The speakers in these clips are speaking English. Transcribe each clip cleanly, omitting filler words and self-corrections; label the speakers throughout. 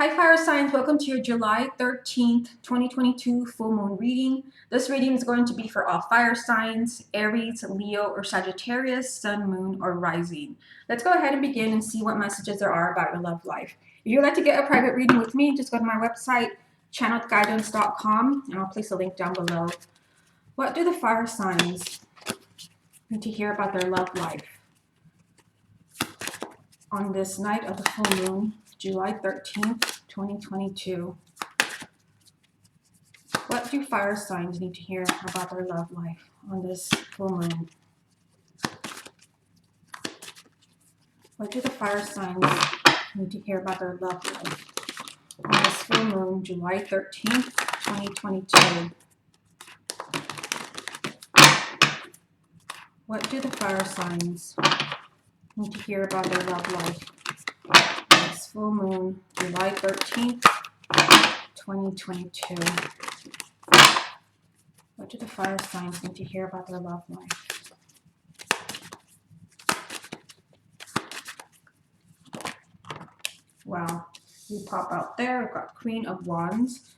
Speaker 1: Hi fire signs, welcome to your July 13th, 2022 full moon reading. This reading is going to be for all fire signs, Aries, Leo, or Sagittarius, sun, moon, or rising. Let's go ahead and begin and see what messages there are about your love life. If you'd like to get a private reading with me, just go to my website, channeledguidance.com, and I'll place a link down below. What do the fire signs need to hear about their love life on this night of the full moon, July 13th, 2022? What do fire signs need to hear about their love life on this full moon? What do the fire signs need to hear about their love life on this full moon, July 13th, 2022? What do the fire signs need to hear about their love life on this full moon, July 13th, 2022? What do the fire signs need to hear about their love life? Wow, you pop out there. We've got Queen of Wands.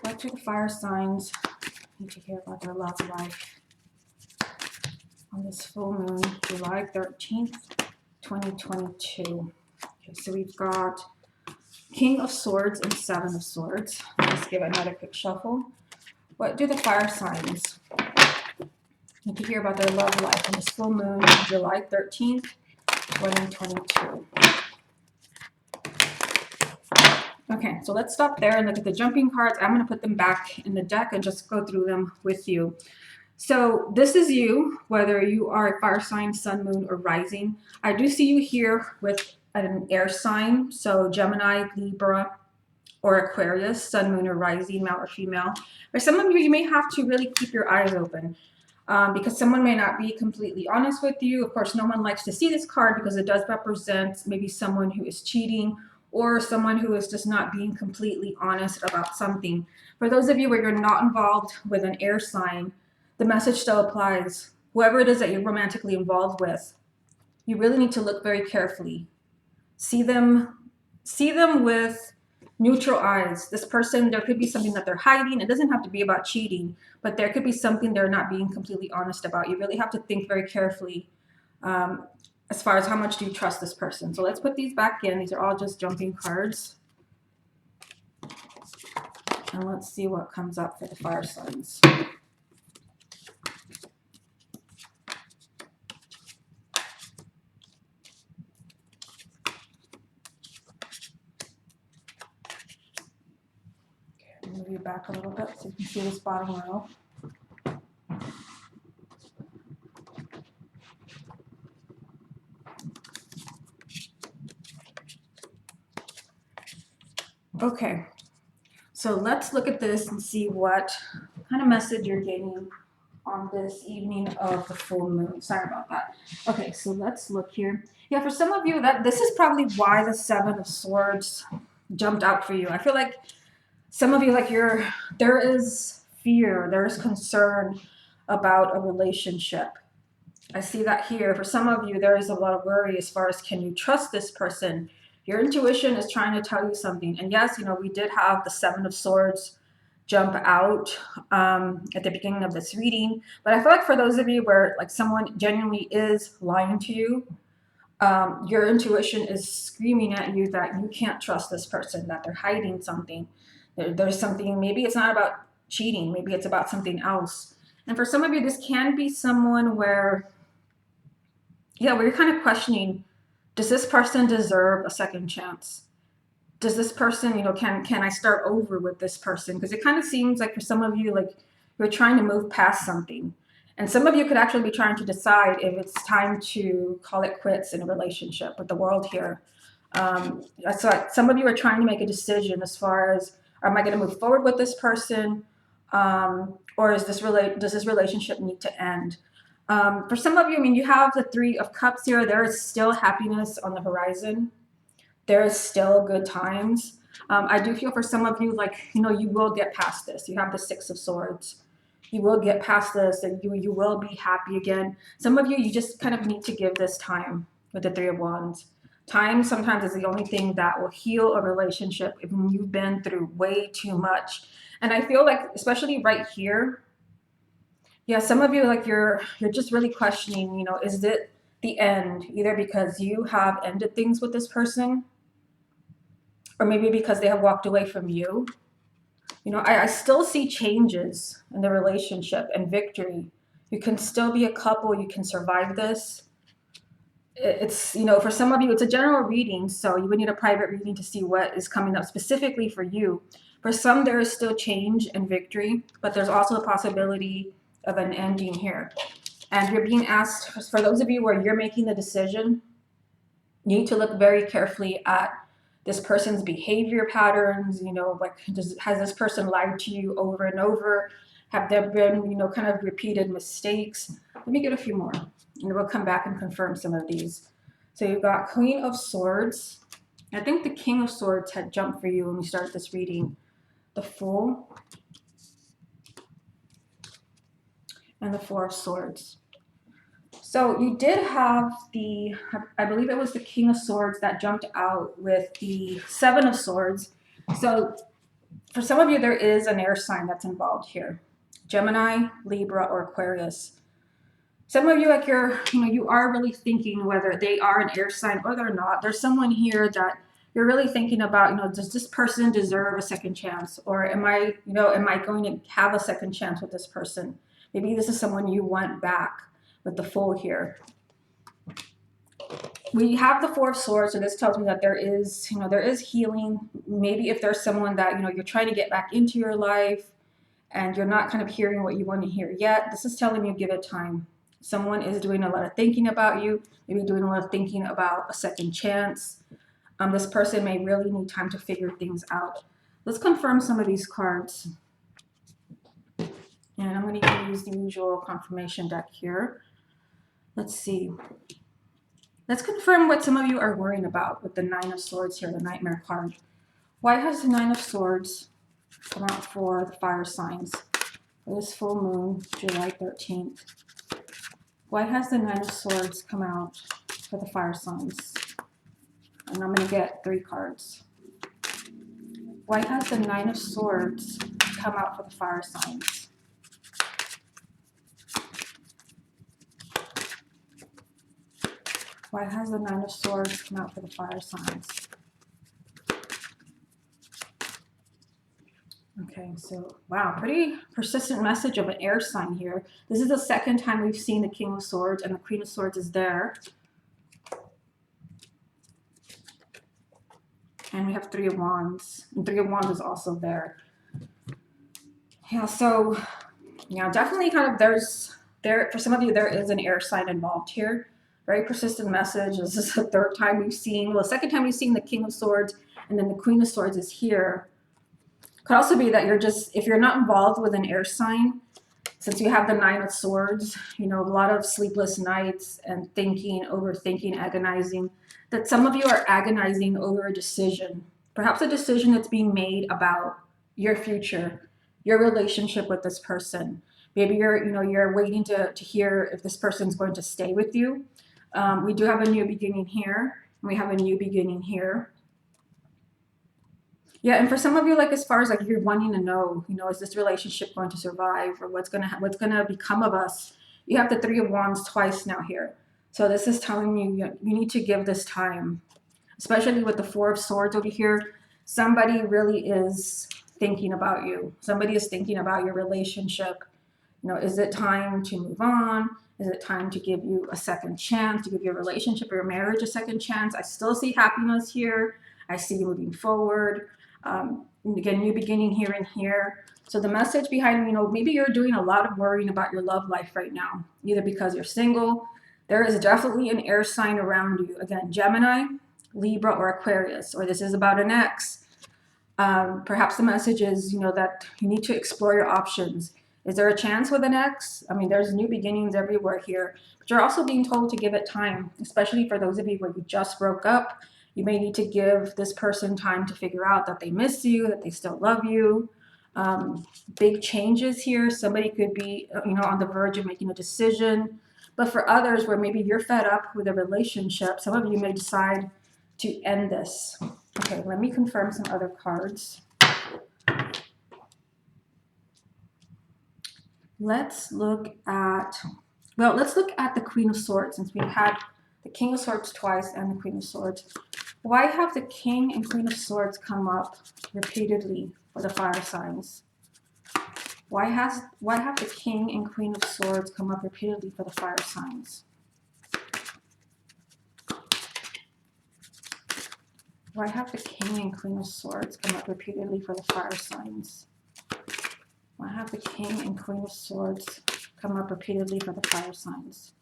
Speaker 1: What do the fire signs need to hear about their love life on this full moon, July 13th, 2022? Okay, so we've got King of Swords and Seven of Swords. Let's give it another quick shuffle. What do the fire signs need to hear about their love life on this full moon, July 13th, 2022? Okay, so let's stop there and look at the jumping cards. I'm going to put them back in the deck and just go through them with you. So this is you, whether you are a fire sign, sun, moon, or rising. I do see you here with an air sign, so Gemini, Libra, or Aquarius, sun, moon, or rising, male or female. For some of you, you may have to really keep your eyes open because someone may not be completely honest with you. Of course, no one likes to see this card because it does represent maybe someone who is cheating or someone who is just not being completely honest about something. For those of you where you're not involved with an air sign, the message still applies. Whoever it is that you're romantically involved with, you really need to look very carefully. See them with neutral eyes. This person, there could be something that they're hiding. It doesn't have to be about cheating, but there could be something they're not being completely honest about. You really have to think very carefully as far as how much do you trust this person. So let's put these back in. These are all just jumping cards. And let's see what comes up for the fire signs. Move you back a little bit so you can see this bottom row. Okay, so let's look at this and see what kind of message you're getting on this evening of the full moon. Sorry about that. Okay, so let's look here. Yeah, for some of you, this is probably why the Seven of Swords jumped out for you. I feel like some of you, there is fear, there's concern about a relationship. I see that here. For some of you, there is a lot of worry as far as, can you trust this person? Your intuition is trying to tell you something. And yes, we did have the Seven of Swords jump out at the beginning of this reading. But I feel like for those of you where someone genuinely is lying to you, your intuition is screaming at you that you can't trust this person, that they're hiding something. There's something, maybe it's not about cheating, maybe it's about something else. And for some of you, this can be someone where you're kind of questioning, does this person deserve a second chance? Does this person, can I start over with this person? Because it kind of seems like for some of you, you're trying to move past something. And some of you could actually be trying to decide if it's time to call it quits in a relationship with the world here. So some of you are trying to make a decision as far as, am I going to move forward with this person? Or does this relationship need to end? For some of you, you have the Three of Cups here. There is still happiness on the horizon. There is still good times. I do feel for some of you, you will get past this. You have the Six of Swords. You will get past this and you will be happy again. Some of you, you just kind of need to give this time with the Three of Wands. Time sometimes is the only thing that will heal a relationship if you've been through way too much. And I feel like, especially right here, yeah, some of you, like, you're just really questioning, is it the end, either because you have ended things with this person, or maybe because they have walked away from you. I still see changes in the relationship and victory. You can still be a couple, you can survive this. It's, for some of you, it's a general reading, so you would need a private reading to see what is coming up specifically for you. For some, there is still change and victory, but there's also a possibility of an ending here. And you're being asked, for those of you where you're making the decision, you need to look very carefully at this person's behavior patterns. Like, has this person lied to you over and over? Have there been, kind of repeated mistakes? Let me get a few more, and we'll come back and confirm some of these. So you've got Queen of Swords. I think the King of Swords had jumped for you when we started this reading. The Fool and the Four of Swords. So you did have I believe it was the King of Swords that jumped out with the Seven of Swords. So for some of you, there is an air sign that's involved here. Gemini, Libra, or Aquarius. Some of you, like, you are really thinking whether they are an air sign or they're not. There's someone here that you're really thinking about, does this person deserve a second chance? Or am I going to have a second chance with this person? Maybe this is someone you want back with the Fool here. We have the Four of Swords, so this tells me that there is healing. Maybe if there's someone that, you're trying to get back into your life and you're not kind of hearing what you want to hear yet, this is telling you give it time. Someone is doing a lot of thinking about you, maybe doing a lot of thinking about a second chance. This person may really need time to figure things out. Let's confirm some of these cards. And I'm going to use the usual confirmation deck here. Let's see. Let's confirm what some of you are worrying about with the Nine of Swords here, the Nightmare card. Why has the Nine of Swords come out for the fire signs? For this full moon, July 13th. Why has the Nine of Swords come out for the fire signs? And I'm going to get 3 cards. Why has the Nine of Swords come out for the fire signs? Why has the Nine of Swords come out for the fire signs? Okay, so wow, pretty persistent message of an air sign here. This is the second time we've seen the King of Swords, and the Queen of Swords is there. And we have 3 of Wands, and 3 of Wands is also there. Yeah, so definitely kind of for some of you, there is an air sign involved here. Very persistent message. This is the third time we've seen, the second time we've seen the King of Swords, and then the Queen of Swords is here. Could also be that if you're not involved with an air sign, since you have the Nine of Swords, a lot of sleepless nights and thinking, overthinking, agonizing, that some of you are agonizing over a decision, perhaps a decision that's being made about your future, your relationship with this person. Maybe you're waiting to hear if this person's going to stay with you. We do have a new beginning here, and we have a new beginning here. Yeah, and for some of you, like, as far as, like, you're wanting to know, is this relationship going to survive, or what's gonna become of us? You have the 3 of Wands twice now here. So this is telling you you need to give this time, especially with the 4 of Swords over here. Somebody really is thinking about you. Somebody is thinking about your relationship. Is it time to move on? Is it time to give you a second chance, to give your relationship or your marriage a second chance? I still see happiness here. I see you moving forward. Again, new beginning here and here. So the message behind, maybe you're doing a lot of worrying about your love life right now, either because you're single. There is definitely an air sign around you. Again, Gemini, Libra, or Aquarius, or this is about an ex. Perhaps the message is, that you need to explore your options. Is there a chance with an ex? I mean, there's new beginnings everywhere here, but you're also being told to give it time, especially for those of you where you just broke up. You may need to give this person time to figure out that they miss you, that they still love you. Big changes here. Somebody could be, on the verge of making a decision. But for others, where maybe you're fed up with a relationship, some of you may decide to end this. Okay, let me confirm some other cards. Let's look at the Queen of Swords, since we've had the King of Swords twice and the Queen of Swords. Why have the King and Queen of Swords come up repeatedly for the fire signs? Why have the King and Queen of Swords come up repeatedly for the fire signs? Why have the King and Queen of Swords come up repeatedly for the fire signs? Why have the King and Queen of Swords come up repeatedly for the fire signs?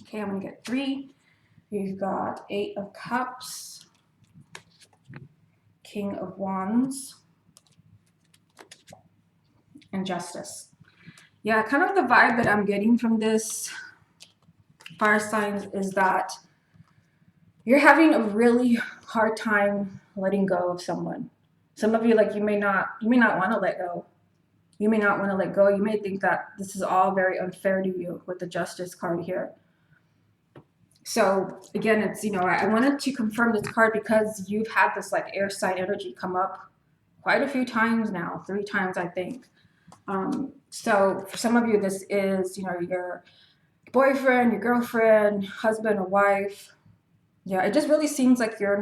Speaker 1: Okay, I'm going to get 3. You've got 8 of Cups, King of Wands, and Justice. Yeah, kind of the vibe that I'm getting from this fire signs is that you're having a really hard time letting go of someone. Some of you, like, you may not want to let go. You may not want to let go. You may think that this is all very unfair to you with the Justice card here. So again, it's, I wanted to confirm this card because you've had this like air sign energy come up quite a few times now, 3 times, I think. So for some of you, this is, your boyfriend, your girlfriend, husband or wife. Yeah, it just really seems like you're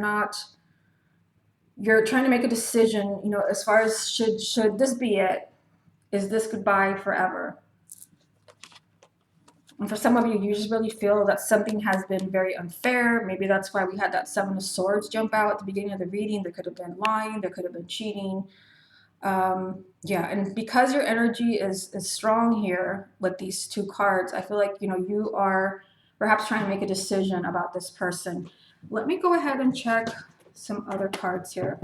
Speaker 1: trying to make a decision, as far as should this be it? Is this goodbye forever? And for some of you, you just really feel that something has been very unfair. Maybe that's why we had that 7 of Swords jump out at the beginning of the reading. There could have been lying. There could have been cheating. Yeah, and because your energy is strong here with these 2 cards, I feel like, you are perhaps trying to make a decision about this person. Let me go ahead and check some other cards here.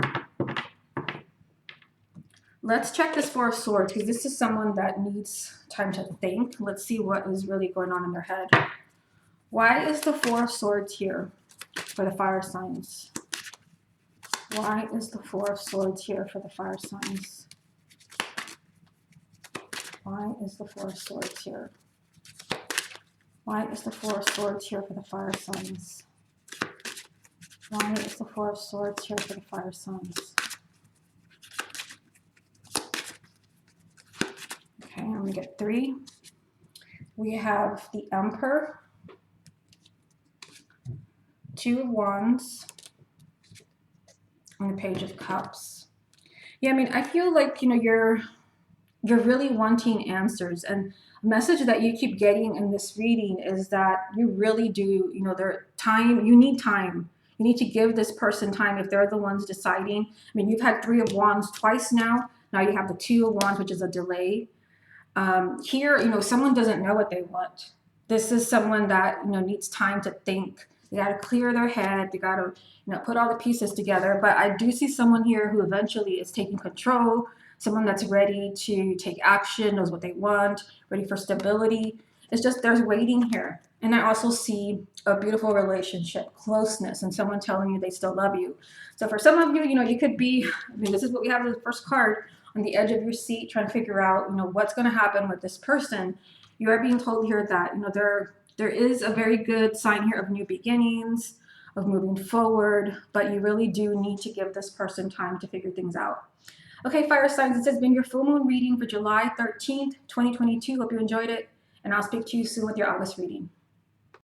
Speaker 1: Let's check this 4 of Swords, because this is someone that needs time to think. Let's see what is really going on in their head. Why is the 4 of Swords here for the fire signs? Why is the 4 of Swords here for the fire signs? Why is the 4 of Swords here? Why is the 4 of Swords here for the fire signs? Why is the 4 of Swords here for the fire signs? Okay, I'm going to get 3. We have the Emperor, 2 of Wands, and the Page of Cups. Yeah, I mean, I feel like, you're really wanting answers, and a message that you keep getting in this reading is that you really do, you need time. You need to give this person time if they're the ones deciding. I mean, you've had 3 of Wands twice now. Now you have the 2 of Wands, which is a delay. Here, someone doesn't know what they want. This is someone that, needs time to think. They got to clear their head. They got to, put all the pieces together. But I do see someone here who eventually is taking control, someone that's ready to take action, knows what they want, ready for stability. It's just there's waiting here. And I also see a beautiful relationship, closeness, and someone telling you they still love you. So for some of you, you could be, this is what we have in the first card, on the edge of your seat trying to figure out, what's going to happen with this person. You are being told here that, there is a very good sign here of new beginnings, of moving forward, but you really do need to give this person time to figure things out. Okay, fire signs, this has been your full moon reading for July 13th, 2022. Hope you enjoyed it, and I'll speak to you soon with your August reading.